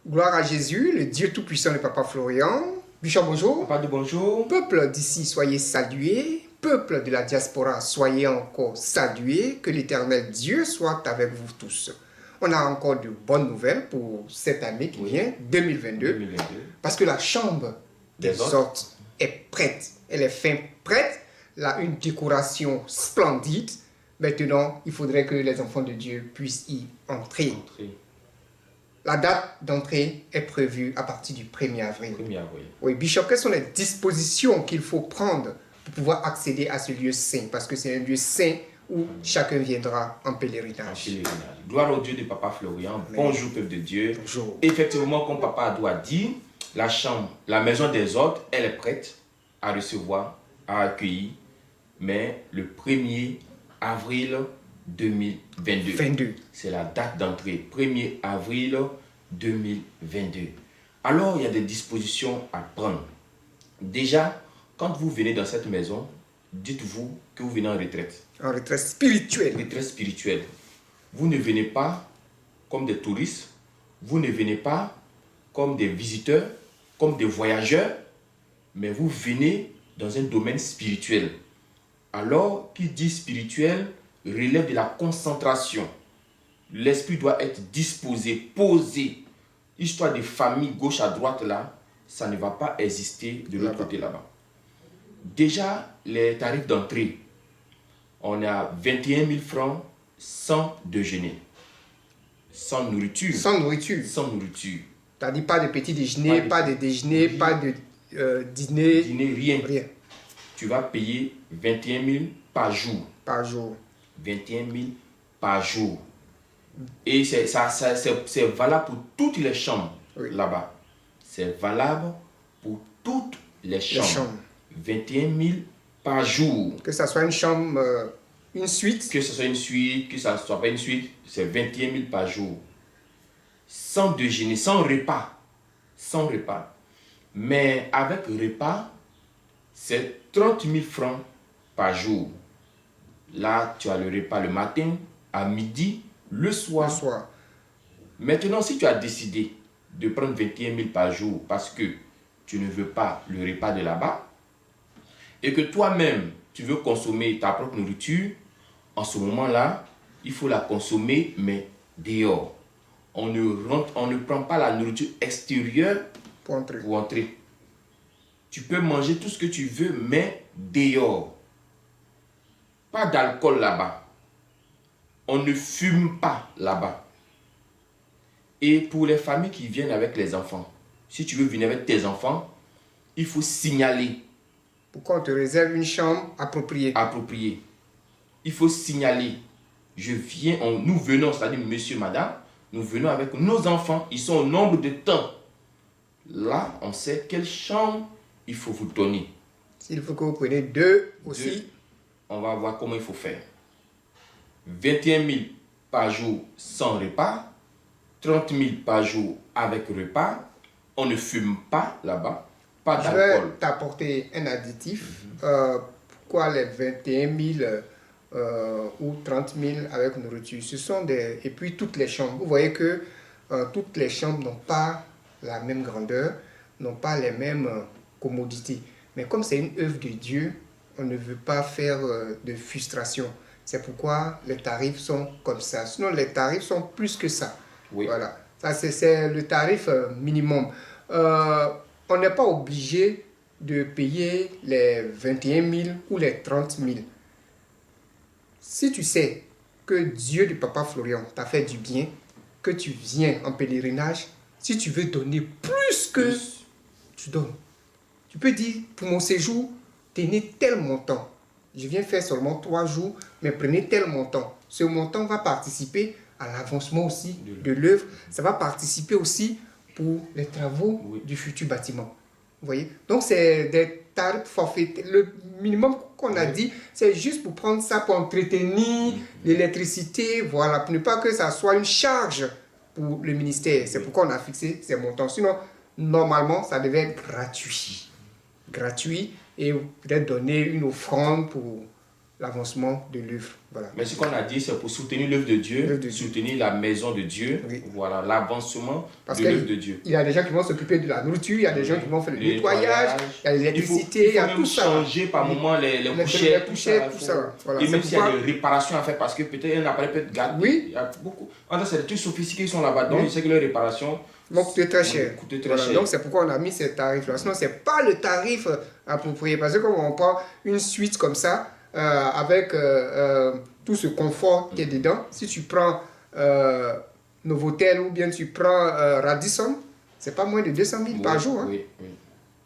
Gloire à Jésus, le Dieu Tout-Puissant, le Papa Florian. Bishop, bonjour. Papa de bonjour. Peuple d'ici, soyez salués. Peuple de la diaspora, soyez encore salués. Que l'Éternel Dieu soit avec vous tous. On a encore de bonnes nouvelles pour cette année qui vient, 2022. Parce que la chambre des hôtes est prête. Elle est fin prête. Là, une décoration splendide. Maintenant, il faudrait que les enfants de Dieu puissent y entrer. La date d'entrée est prévue à partir du 1er avril. 1er avril. Oui, Bishop, quelles sont les dispositions qu'il faut prendre pour pouvoir accéder à ce lieu saint? Parce que c'est un lieu saint où chacun viendra en pèlerinage. Gloire au Dieu de Papa Florian. Amen. Bonjour, peuple de Dieu. Bonjour. Effectivement, comme Papa Adou a dit, la chambre, la maison des hôtes, elle est prête à recevoir, à accueillir, mais le 1er avril 2022. C'est la date d'entrée, 1er avril 2022. Alors, il y a des dispositions à prendre. Déjà, quand vous venez dans cette maison, dites-vous que vous venez en retraite. En retraite spirituelle. Retraite spirituelle. Vous ne venez pas comme des touristes, vous ne venez pas comme des visiteurs, comme des voyageurs, mais vous venez dans un domaine spirituel. Alors, qui dit spirituel relève de la concentration. L'esprit doit être disposé, posé. Histoire de famille gauche à droite là, ça ne va pas exister de l'autre côté là-bas. Déjà, les tarifs d'entrée, on a 21 000 francs sans déjeuner, sans nourriture. Sans nourriture. Sans nourriture. T'as dit pas de petit déjeuner, pas de déjeuner, pas de dîner. Dîner, rien. Rien. Tu vas payer 21 000 par jour. Par jour. 21 000 par jour. Et c'est valable pour toutes les chambres là-bas. C'est valable pour toutes les chambres. 21 000 par jour. Que ça soit une chambre, une suite. Que ce soit une suite, que ça ne soit pas une suite, c'est 21 000 par jour. Sans déjeuner, sans repas. Sans repas. Mais avec repas, c'est 30 000 francs par jour. Là, tu as le repas le matin, à midi, le soir. Le soir. Maintenant, si tu as décidé de prendre 21 000 par jour parce que tu ne veux pas le repas de là-bas et que toi-même, tu veux consommer ta propre nourriture, en ce moment-là, il faut la consommer, mais dehors. On ne prend pas la nourriture extérieure pour entrer. Tu peux manger tout ce que tu veux, mais dehors. Pas d'alcool là-bas. On ne fume pas là-bas. Et pour les familles qui viennent avec les enfants, si tu veux venir avec tes enfants, il faut signaler. Pourquoi on te réserve une chambre appropriée? Appropriée. Il faut signaler. Nous venons, c'est-à-dire monsieur, madame, nous venons avec nos enfants, ils sont au nombre de temps. Là, on sait quelle chambre il faut vous donner. S'il faut que vous preniez deux aussi. On va voir comment il faut faire. 21 000 par jour sans repas, 30 000 par jour avec repas. On ne fume pas là-bas, pas d'alcool. Je vais t'apporter un additif. Pourquoi les 21 000 ou 30 000 avec nourriture? Ce sont des... Et puis toutes les chambres. Vous voyez que toutes les chambres n'ont pas la même grandeur, n'ont pas les mêmes commodités. Mais comme c'est une œuvre de Dieu, on ne veut pas faire de frustration. C'est pourquoi les tarifs sont comme ça. Sinon, les tarifs sont plus que ça. Oui. Voilà. Ça, c'est le tarif minimum. On n'est pas obligé de payer les 21 000 ou les 30 000. Si tu sais que Dieu du Papa Florian t'a fait du bien, que tu viens en pèlerinage, si tu veux donner plus que tu donnes, tu peux dire, pour mon séjour, tenez tel montant. Je viens faire seulement 3 jours, mais prenez tel montant. Ce montant va participer à l'avancement aussi de l'œuvre. Ça va participer aussi pour les travaux du futur bâtiment. Vous voyez? Donc, c'est des tarifs forfaitaires. Le minimum qu'on a dit, c'est juste pour prendre ça pour entretenir l'électricité. Voilà, pour ne pas que ça soit une charge pour le ministère. C'est pourquoi on a fixé ces montants. Sinon, normalement, ça devait être gratuit. Gratuit. Et peut-être donner une offrande pour l'avancement de l'œuvre. Voilà. Mais ce qu'on a dit, c'est pour soutenir l'œuvre de Dieu, L'œuvre de Dieu. soutenir la maison de Dieu, Oui. voilà, l'avancement Parce de l'œuvre de Dieu. qu'il y a des gens qui vont s'occuper de la nourriture, il y a des gens qui vont faire le nettoyage, il y a Il faut l'électricité, il y a même tout ça. changer par moment les Les couchettes, couchettes, tout il faut- ça. Voilà. Et C'est même s'il y a pourquoi- des réparations à faire, parce que peut-être un appareil peut être gâté. Oui. Il y a beaucoup. En fait, c'est des trucs sophistiqués qui sont là-bas. Donc, Oui. je sais que les réparations vont coûter très cher. coûter très Voilà. cher. Donc c'est pourquoi on a mis ces tarifs-là. Sinon, ce n'est pas le tarif approprié. Parce que quand on prend une suite comme ça, avec tout ce confort qui est dedans, si tu prends Novotel ou bien tu prends Radisson, c'est pas moins de 200 000 par jour. Hein. Oui, oui.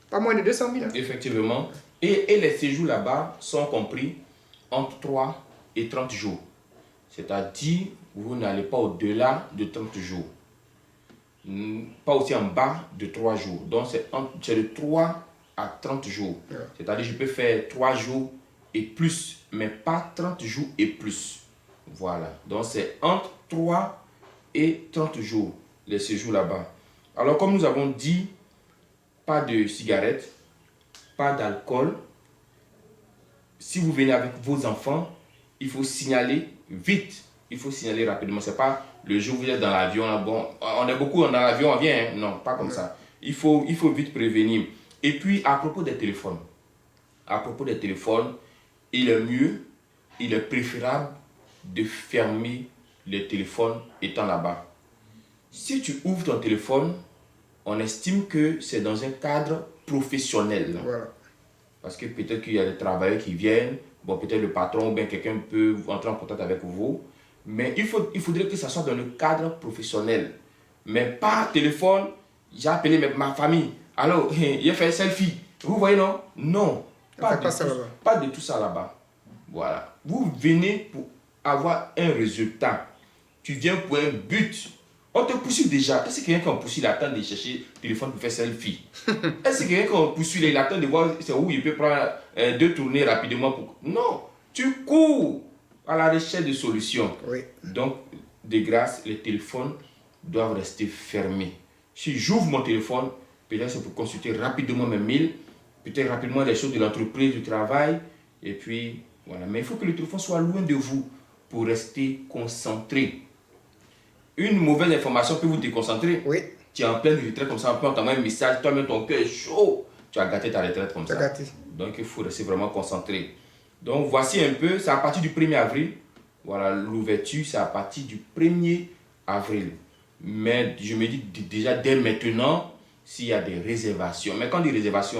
Pas moins de 200 000. Hein. Effectivement. Et les séjours là-bas sont compris entre 3 et 30 jours. C'est-à-dire, vous n'allez pas au-delà de 30 jours. Pas aussi en bas de 3 jours. Donc, c'est de 3 à 30 jours. Ouais. C'est-à-dire, je peux faire 3 jours et plus, mais pas 30 jours et plus. Voilà. Donc, c'est entre 3 et 30 jours, les séjours là-bas. Alors, comme nous avons dit, pas de cigarettes, pas d'alcool. Si vous venez avec vos enfants, il faut signaler vite. Il faut signaler rapidement. C'est pas le jour où vous êtes dans l'avion, là, bon, on est beaucoup dans l'avion, on vient. Hein. Non, pas comme ça. Il faut vite prévenir. Et puis, à propos des téléphones. Il est mieux, il est préférable de fermer les téléphones étant là-bas. Si tu ouvres ton téléphone, on estime que c'est dans un cadre professionnel. Voilà. Parce que peut-être qu'il y a des travailleurs qui viennent, bon, peut-être le patron ou bien quelqu'un peut entrer en contact avec vous. Mais il faudrait que ça soit dans le cadre professionnel. Mais par téléphone, j'ai appelé ma famille. Alors, il a fait un selfie. Vous voyez, non? Non. Pas de tout ça là-bas. Voilà. Vous venez pour avoir un résultat. Tu viens pour un but. On te poursuit déjà. Est-ce que quelqu'un qui poursuit, il attend de chercher le téléphone pour faire selfie? Est-ce que quelqu'un qui poursuit, il attend de voir c'est où il peut prendre deux tournées rapidement pour... Non. Tu cours à la recherche de solutions. Oui. Donc, de grâce, les téléphones doivent rester fermés. Si j'ouvre mon téléphone, peut-être c'est pour consulter rapidement mes mails, peut-être rapidement les choses de l'entreprise, du travail, et puis voilà. Mais il faut que le téléphone soit loin de vous pour rester concentré. Une mauvaise information peut vous déconcentrer. Oui. Tu es en pleine retraite comme ça, on peut t'envoyer un message, toi-même ton cœur est chaud. Tu as gâté ta retraite comme ça. Gâté. Donc il faut rester vraiment concentré. Donc voici un peu, c'est à partir du 1er avril. Voilà, l'ouverture, c'est à partir du 1er avril. Mais je me dis déjà dès maintenant, s'il y a des réservations. Mais quand on dit réservation,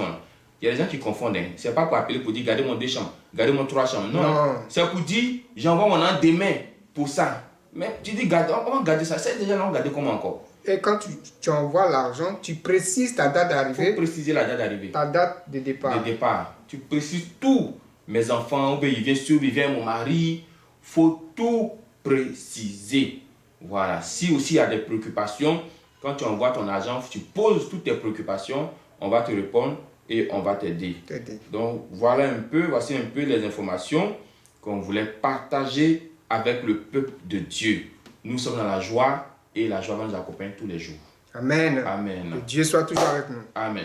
il y a des gens qui confondent. Hein. Ce n'est pas pour appeler pour dire gardez mon 2 chambres, gardez mon 3 chambres. Non. C'est pour dire j'envoie mon an demain pour ça. Mais tu dis comment garder ça? C'est déjà là, garder comment encore? Et quand tu envoies l'argent, tu précises ta date d'arrivée. Il faut préciser la date d'arrivée. Ta date de départ. De départ. Tu précises tout. Mes enfants, ou bien il vient sur, il vient mon mari. Il faut tout préciser. Voilà. Si aussi il y a des préoccupations, quand tu envoies ton argent, tu poses toutes tes préoccupations, on va te répondre et on va t'aider. Donc voilà voici un peu les informations qu'on voulait partager avec le peuple de Dieu. Nous sommes dans la joie et la joie va nous accompagner tous les jours. Amen. Amen. Que Dieu soit toujours avec nous. Amen.